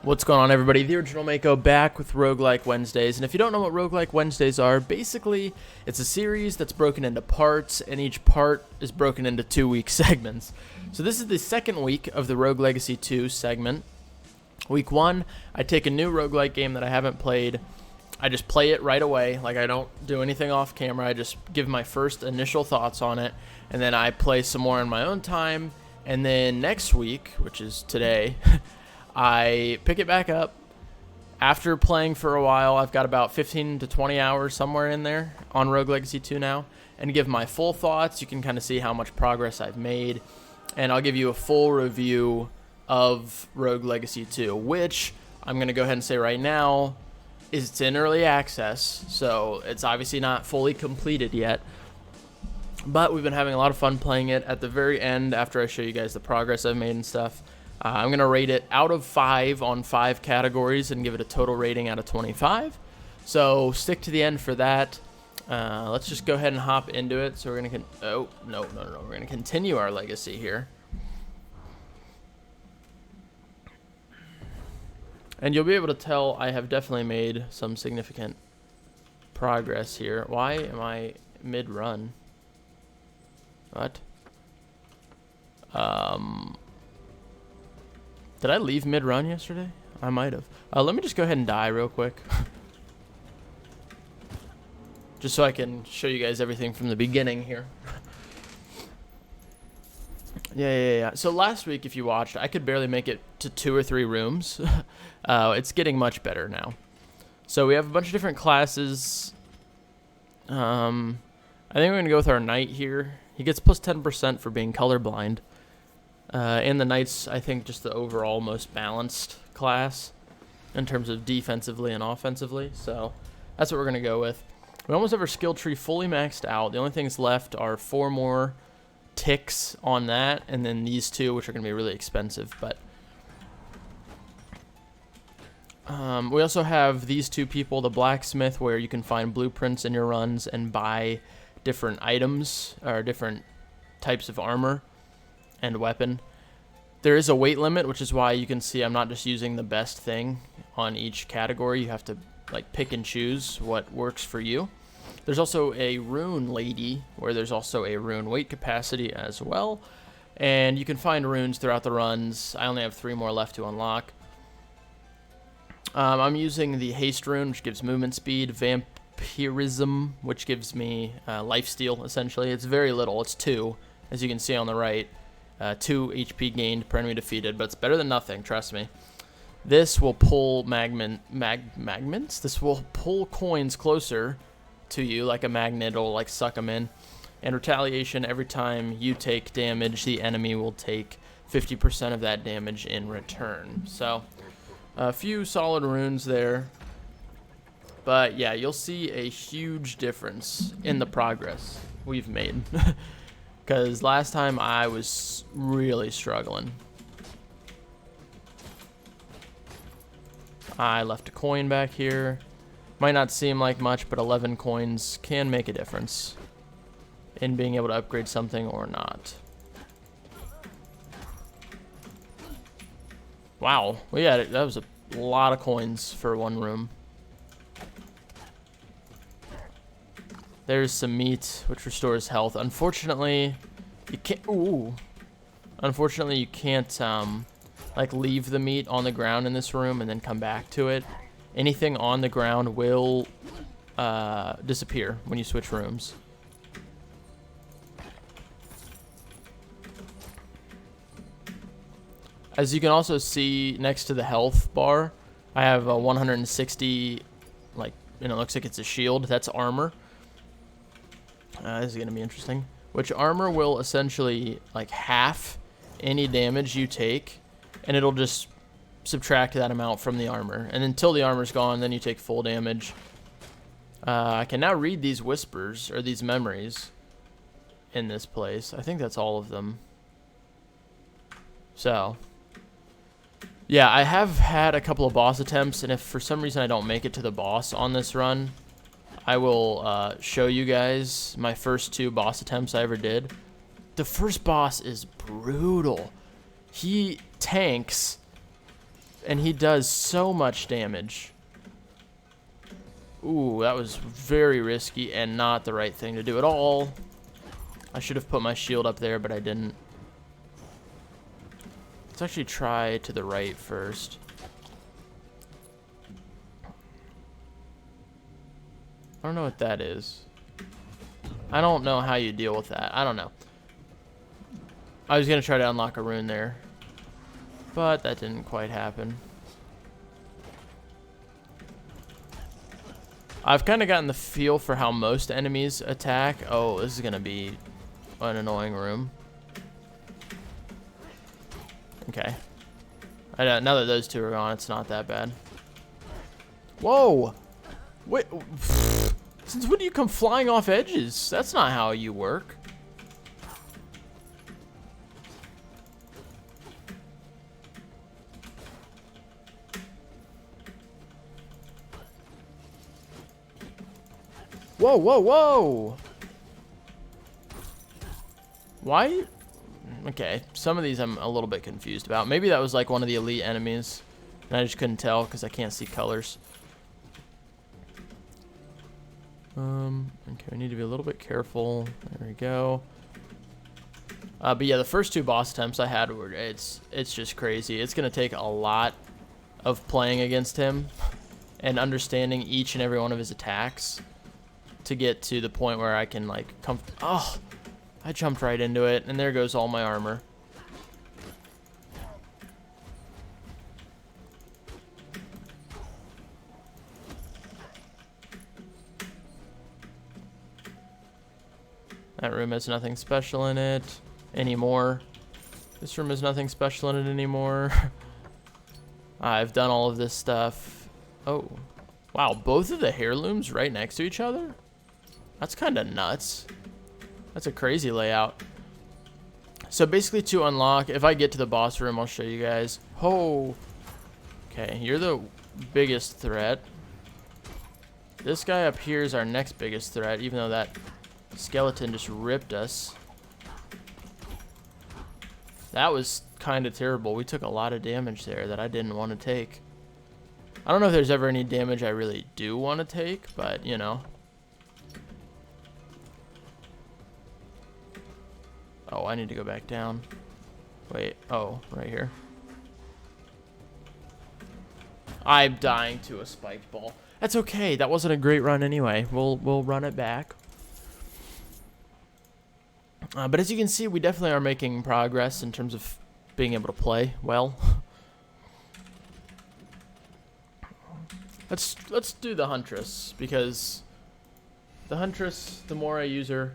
What's going on, everybody? The original Mako back with Roguelike Wednesdays. And if you don't know what Roguelike Wednesdays are, basically it's a series that's broken into parts, and each part is broken into 2-week segments. So this is the second week of the Rogue Legacy 2 segment. Week 1, I take a new roguelike game that I haven't played. I just play it right away. Like, I don't do anything off camera. I just give my first initial thoughts on it, and then I play some more in my own time. And then next week, which is today, I pick it back up. After playing for a while, I've got about 15 to 20 hours somewhere in there on Rogue Legacy 2 now, and give my full thoughts. You can kind of see how much progress I've made, and I'll give you a full review of Rogue Legacy 2, which I'm going to go ahead and say right now is it's in early access, so it's obviously not fully completed yet, but we've been having a lot of fun playing it. At the very end, after I show you guys the progress I've made and stuff, I'm going to rate it out of 5 on 5 categories and give it a total rating out of 25. So stick to the end for that. Let's just go ahead and hop into it. So we're going to we're going to continue our legacy here. And you'll be able to tell I have definitely made some significant progress here. Why am I mid-run? What? Did I leave mid-run yesterday? I might have. Let me just go ahead and die real quick. Just so I can show you guys everything from the beginning here. Yeah. So last week, if you watched, I could barely make it to 2 or 3 rooms. It's getting much better now. So we have a bunch of different classes. I think we're going to go with our knight here. He gets plus 10% for being colorblind. And the Knight's, I think, just the overall most balanced class in terms of defensively and offensively. So that's what we're going to go with. We almost have our skill tree fully maxed out. The only things left are 4 more ticks on that, and then these 2, which are going to be really expensive. But we also have these 2 people, the blacksmith, where you can find blueprints in your runs and buy different items or different types of armor and weapon. There is a weight limit, which is why you can see I'm not just using the best thing on each category. You have to like pick and choose what works for you. There's also a rune lady, where there's also a rune weight capacity as well, and you can find runes throughout the runs. I only have 3 more left to unlock. I'm using the haste rune, which gives movement speed, vampirism, which gives me lifesteal, essentially. It's very little. It's 2, as you can see on the right. 2 HP gained per enemy defeated, but it's better than nothing, trust me. This will pull magments? This will pull coins closer to you like a magnet. It'll like suck them in. And retaliation, every time you take damage, the enemy will take 50% of that damage in return. So a few solid runes there. But yeah, you'll see a huge difference in the progress we've made. Because last time I was really struggling. I left a coin back here. Might not seem like much, but 11 coins can make a difference in being able to upgrade something or not. Wow. Well, yeah, that was a lot of coins for 1 room. There's some meat, which restores health. Unfortunately, you can't. Unfortunately, you can't like leave the meat on the ground in this room and then come back to it. Anything on the ground will disappear when you switch rooms. As you can also see next to the health bar, I have a 160. Like, it looks like it's a shield. That's armor. This is going to be interesting. Which armor will essentially like half any damage you take, and it'll just subtract that amount from the armor. And until the armor's gone, then you take full damage. I can now read these whispers, or these memories, in this place. I think that's all of them. So, yeah, I have had a couple of boss attempts, and if for some reason I don't make it to the boss on this run, I will show you guys my first 2 boss attempts I ever did. The first boss is brutal. He tanks and he does so much damage. Ooh, that was very risky and not the right thing to do at all. I should have put my shield up there, but I didn't. Let's actually try to the right first. I don't know what that is. I don't know how you deal with that. I don't know. I was going to try to unlock a rune there, but that didn't quite happen. I've kind of gotten the feel for how most enemies attack. Oh, this is going to be an annoying room. Okay. Now that those two are gone, it's not that bad. Whoa! Wait. Since when do you come flying off edges? That's not how you work. Whoa, whoa, whoa! Why? Okay, some of these I'm a little bit confused about. Maybe that was like one of the elite enemies, and I just couldn't tell because I can't see colors. Okay, we need to be a little bit careful. There we go. But yeah, the first two boss attempts I had were, it's just crazy. It's gonna take a lot of playing against him and understanding each and every one of his attacks to get to the point where I can like come. Oh, I jumped right into it, and there goes all my armor. That room has nothing special in it anymore. This room has nothing special in it anymore. I've done all of this stuff. Oh, wow, both of the heirlooms right next to each other? That's kind of nuts. That's a crazy layout. So basically to unlock, if I get to the boss room, I'll show you guys. Oh, okay, you're the biggest threat. This guy up here is our next biggest threat, even though that skeleton just ripped us. That was kind of terrible. We took a lot of damage there that I didn't want to take. I don't know if there's ever any damage I really do want to take, but you know. Oh, I need to go back down. Wait, oh, right here. I'm dying to a spiked ball. That's okay. That wasn't a great run anyway. We'll run it back. But as you can see, we definitely are making progress in terms of being able to play well. Let's do the Huntress, because the Huntress, the more I use her,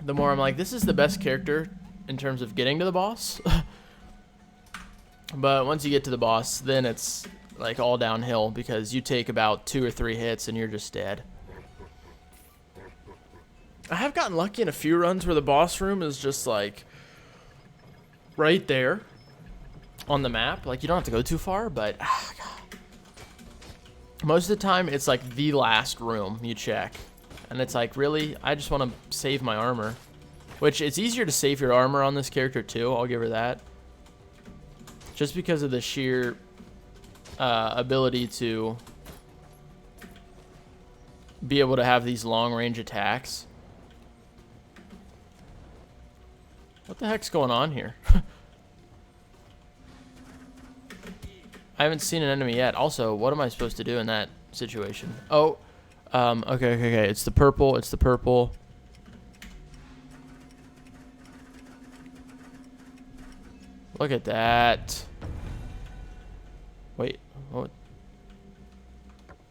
the more I'm like, this is the best character in terms of getting to the boss. But once you get to the boss, then it's like all downhill, because you take about 2 or 3 hits and you're just dead. I have gotten lucky in a few runs where the boss room is just like right there on the map. Like, you don't have to go too far, but most of the time it's like the last room you check. And it's like, really? I just want to save my armor. Which, it's easier to save your armor on this character too, I'll give her that. Just because of the sheer ability to be able to have these long range attacks. What the heck's going on here? I haven't seen an enemy yet. Also, what am I supposed to do in that situation? Oh, okay. It's the purple. It's the purple. Look at that. Wait, what?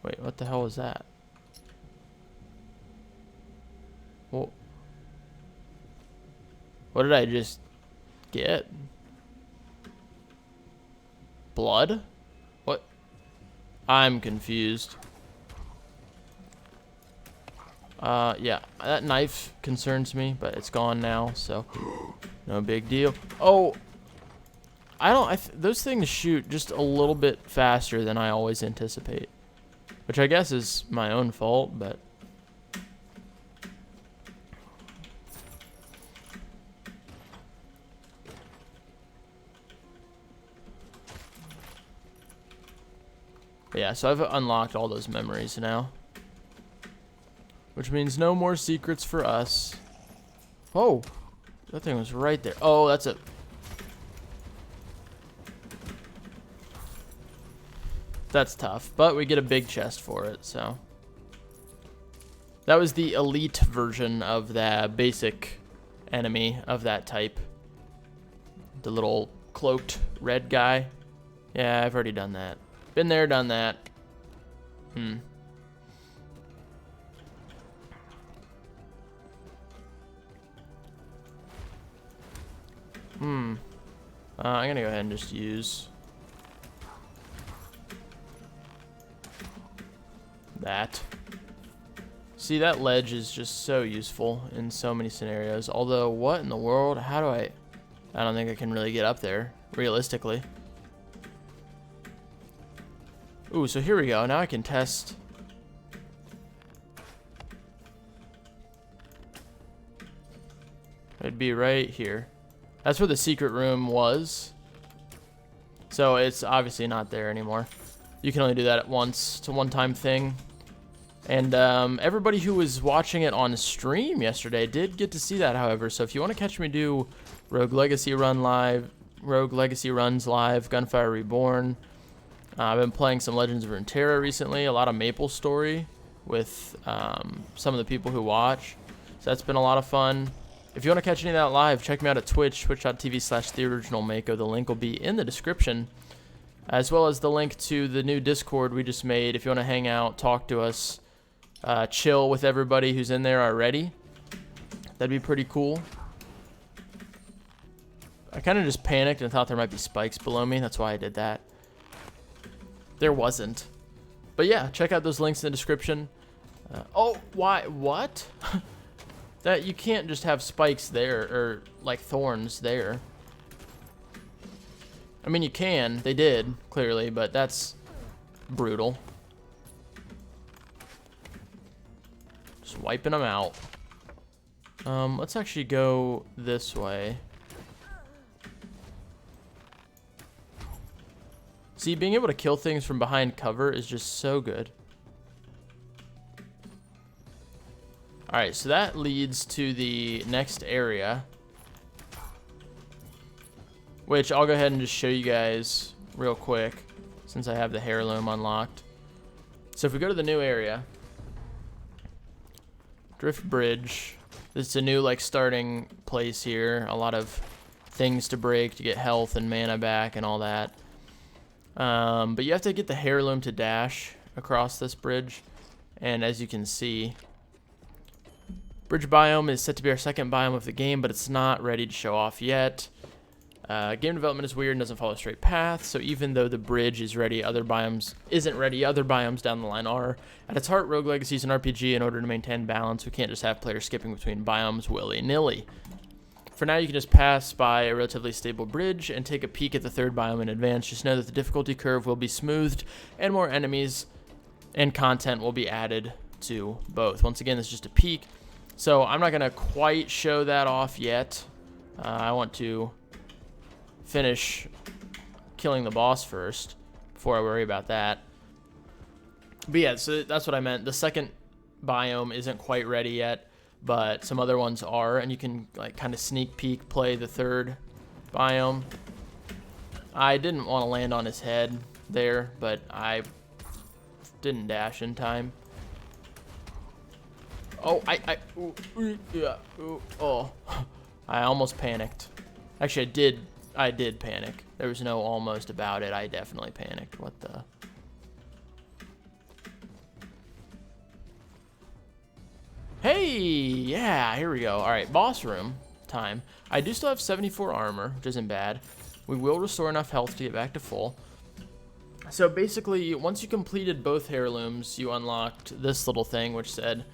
Wait, what the hell is that? Well, what did I just get? Blood? What? I'm confused. Yeah, that knife concerns me, but it's gone now, so no big deal. Oh, those things shoot just a little bit faster than I always anticipate, which I guess is my own fault, but But yeah, so I've unlocked all those memories now. Which means no more secrets for us. Oh, that thing was right there. Oh, that's it. That's tough, but we get a big chest for it, so. That was the elite version of the basic enemy of that type. The little cloaked red guy. Yeah, I've already done that. Been there, done that. I'm gonna go ahead and just use that. See, that ledge is just so useful in so many scenarios. Although, what in the world? How do I don't think I can really get up there, realistically. Ooh, so here we go. Now I can test. It'd be right here. That's where the secret room was. So it's obviously not there anymore. You can only do that at once. It's a one-time thing. And everybody who was watching it on stream yesterday did get to see that, however. So if you want to catch me do Rogue Legacy Runs live, Gunfire Reborn. I've been playing some Legends of Runeterra recently. A lot of Maple Story with some of the people who watch. So that's been a lot of fun. If you want to catch any of that live, check me out at Twitch, twitch.tv/TheOriginalMako. The link will be in the description, as well as the link to the new Discord we just made. If you want to hang out, talk to us, chill with everybody who's in there already, that'd be pretty cool. I kind of just panicked and thought there might be spikes below me. That's why I did that. There wasn't. But yeah, check out those links in the description. Oh, why? What? That you can't just have spikes there, or like thorns there. I mean, you can. They did, clearly, but that's brutal. Just wiping them out. Let's actually go this way. See, being able to kill things from behind cover is just so good. Alright, so that leads to the next area, which I'll go ahead and just show you guys real quick since I have the heirloom unlocked. So if we go to the new area, Drift Bridge, this is a new like starting place here. A lot of things to break to get health and mana back and all that. But you have to get the heirloom to dash across this bridge, and as you can see, bridge biome is set to be our second biome of the game, but it's not ready to show off yet. Game development is weird and doesn't follow a straight path, so even though the bridge is ready, other biomes down the line are. At its heart, Rogue Legacy is an RPG. In order to maintain balance, we can't just have players skipping between biomes willy-nilly. For now, you can just pass by a relatively stable bridge and take a peek at the third biome in advance. Just know that the difficulty curve will be smoothed, and more enemies and content will be added to both. Once again, this is just a peek. So I'm not going to quite show that off yet. I want to finish killing the boss first before I worry about that. But yeah, so that's what I meant. The second biome isn't quite ready yet, but some other ones are, and you can like kind of sneak peek play the third biome. I didn't want to land on his head there, but I didn't dash in time. Oh, oh, I almost panicked. Actually, I did panic. There was no almost about it. I definitely panicked. What the? Hey, yeah, here we go. All right, boss room time. I do still have 74 armor, which isn't bad. We will restore enough health to get back to full. So basically, once you completed both heirlooms, you unlocked this little thing, which said,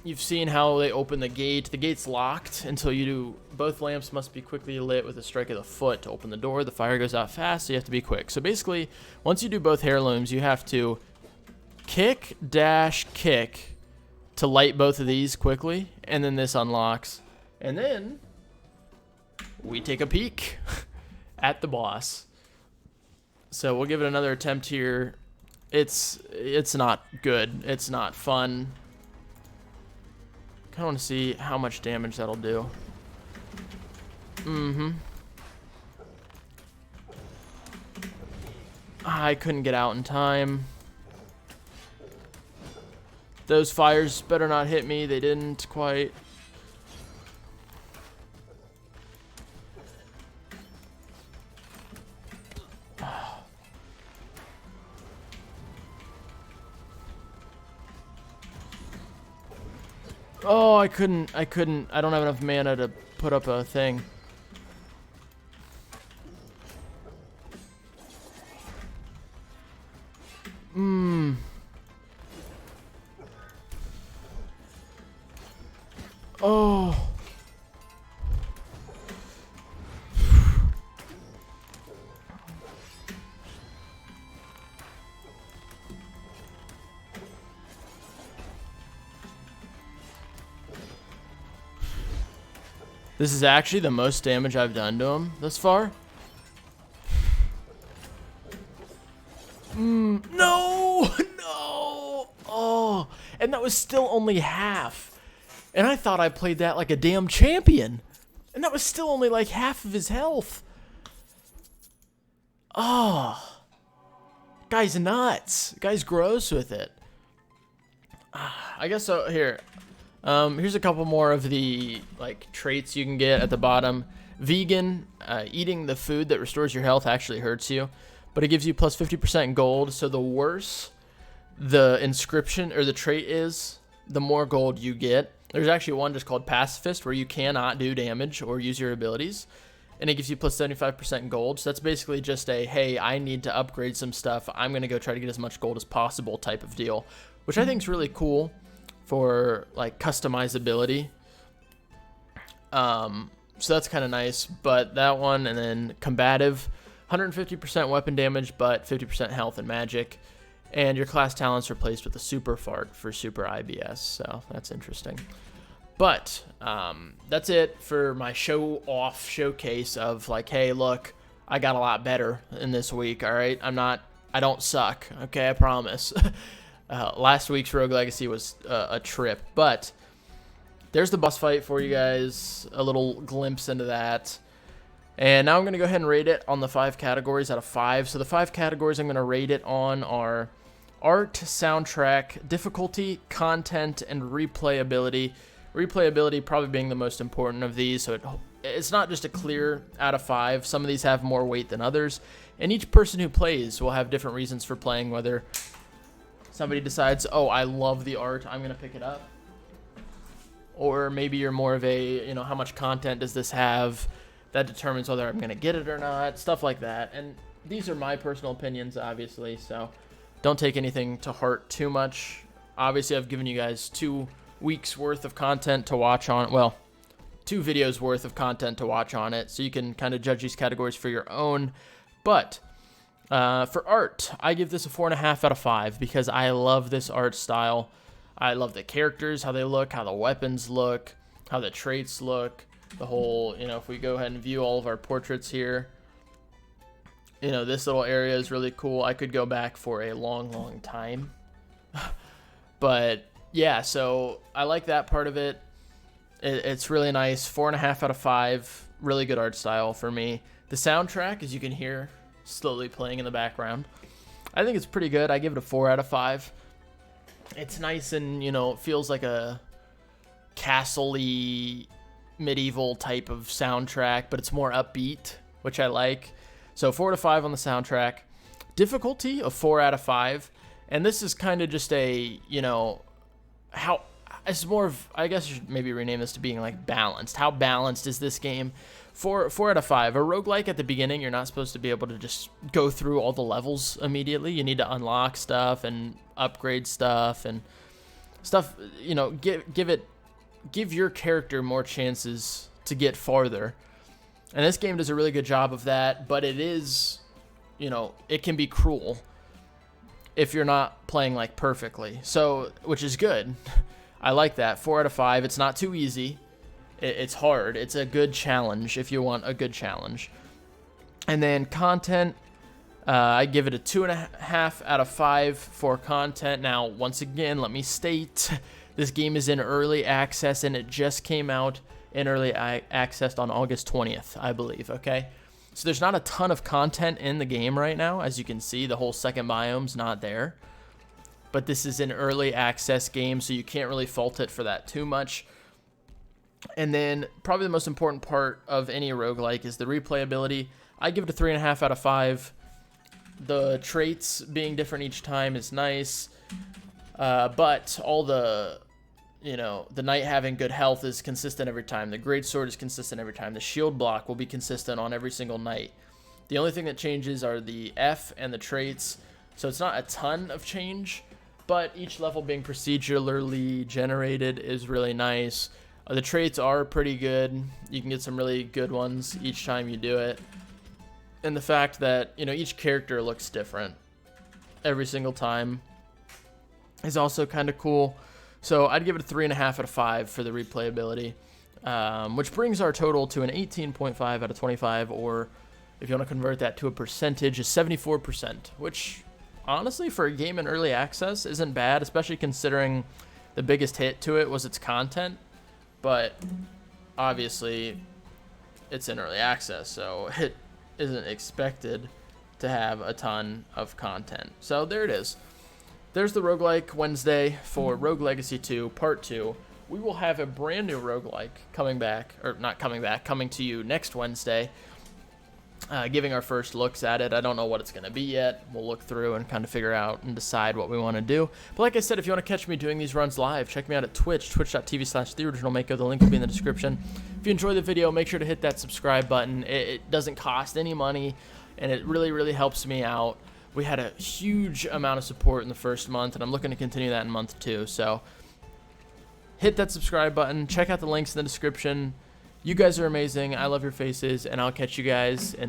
you've seen how they open the gate. The gate's locked until you do. Both lamps must be quickly lit with a strike of the foot to open the door. The fire goes out fast, so you have to be quick. So basically, once you do both heirlooms, you have to kick, dash, kick to light both of these quickly, and then this unlocks. And then we take a peek at the boss. So we'll give it another attempt here. It's not good. It's not fun. Kind of want to see how much damage that'll do. I couldn't get out in time. Those fires better not hit me. They didn't quite. Oh, I couldn't. I don't have enough mana to put up a thing. Oh. This is actually the most damage I've done to him thus far. No! No! Oh, and that was still only half. And I thought I played that like a damn champion. And that was still only like half of his health. Oh. Guy's nuts. Guy's gross with it. I guess so. Here. Here's a couple more of the like traits you can get at the bottom. Vegan, eating the food that restores your health actually hurts you, but it gives you plus 50% gold. So the worse the inscription or the trait is, the more gold you get. There's actually one just called Pacifist where you cannot do damage or use your abilities, and it gives you plus 75% gold. So that's basically just a, hey, I need to upgrade some stuff. I'm going to go try to get as much gold as possible type of deal, which I think is really cool for like customizability. So that's kind of nice. But that one, and then combative, 150% weapon damage, but 50% health and magic. And your class talent's replaced with a super fart for super IBS. So that's interesting. But that's it for my showcase of like, hey, look, I got a lot better in this week. All right, I don't suck. Okay, I promise. Last week's Rogue Legacy was a trip, but there's the boss fight for you guys, a little glimpse into that. And now I'm going to go ahead and rate it on the 5 categories out of 5. So the 5 categories I'm going to rate it on are art, soundtrack, difficulty, content, and replayability. Replayability probably being the most important of these, so it's not just a clear out of 5. Some of these have more weight than others, and each person who plays will have different reasons for playing, whether somebody decides, oh, I love the art, I'm going to pick it up. Or maybe you're more of a, you know, how much content does this have? That determines whether I'm going to get it or not, stuff like that. And these are my personal opinions, obviously, so don't take anything to heart too much. Obviously, I've given you guys 2 weeks worth of content to watch on, well, 2 videos worth of content to watch on it, so you can kind of judge these categories for your own. But for art, I give this a 4.5 out of 5 because I love this art style. I love the characters, how they look, how the weapons look, how the traits look, the whole, you know, if we go ahead and view all of our portraits here, you know, this little area is really cool. I could go back for a long time. But yeah, so I like that part of it. It's really nice. 4.5 out of 5. Really good art style for me. The soundtrack, as you can hear, slowly playing in the background, I think it's pretty good. I give it a 4 out of 5. It's nice and, you know, it feels like a castle-y, medieval type of soundtrack, but it's more upbeat, which I like. So 4 to 5 on the soundtrack. Difficulty, a 4 out of 5. And this is kind of just a, you know, how it's more of, I guess I should maybe rename this to being like balanced. How balanced is this game? 4 out of 5. A roguelike at the beginning, you're not supposed to be able to just go through all the levels immediately. You need to unlock stuff and upgrade stuff and stuff, you know, give your character more chances to get farther. And this game does a really good job of that, but it is, you know, it can be cruel if you're not playing like perfectly. So, which is good. I like that. 4 out of 5. It's not too easy. It's hard. It's a good challenge if you want a good challenge. And then content, I give it a 2.5 out of 5 for content. Now, once again, let me state, this game is in early access, and it just came out in early access on August 20th, I believe, okay? So there's not a ton of content in the game right now. As you can see, the whole second biome's not there. But this is an early access game, so you can't really fault it for that too much. And then probably the most important part of any roguelike is the replayability. I give it a 3.5 out of 5. The traits being different each time is nice. But all the, the knight having good health is consistent every time. The greatsword is consistent every time. The shield block will be consistent on every single knight. The only thing that changes are the F and the traits. So it's not a ton of change, but each level being procedurally generated is really nice. The traits are pretty good. You can get some really good ones each time you do it. And the fact that, each character looks different every single time is also kind of cool. So I'd give it a 3.5 out of 5 for the replayability, which brings our total to an 18.5 out of 25, or if you want to convert that to a percentage, is 74%, which honestly for a game in early access isn't bad, especially considering the biggest hit to it was its content. But obviously it's in early access, so it isn't expected to have a ton of content. So there it is. There's the Roguelike Wednesday for Rogue Legacy 2 Part 2. We will have a brand new roguelike coming to you next Wednesday, giving our first looks at it. I don't know what it's going to be yet. We'll look through and kind of figure out and decide what we want to do. But like I said, if you want to catch me doing these runs live, check me out at Twitch, twitch.tv/TheOriginalMako. The link will be in the description. If you enjoy the video, make sure to hit that subscribe button. It doesn't cost any money, and it really, really helps me out. We had a huge amount of support in the first month, and I'm looking to continue that in month 2. So hit that subscribe button. Check out the links in the description. You guys are amazing. I love your faces, and I'll catch you guys in the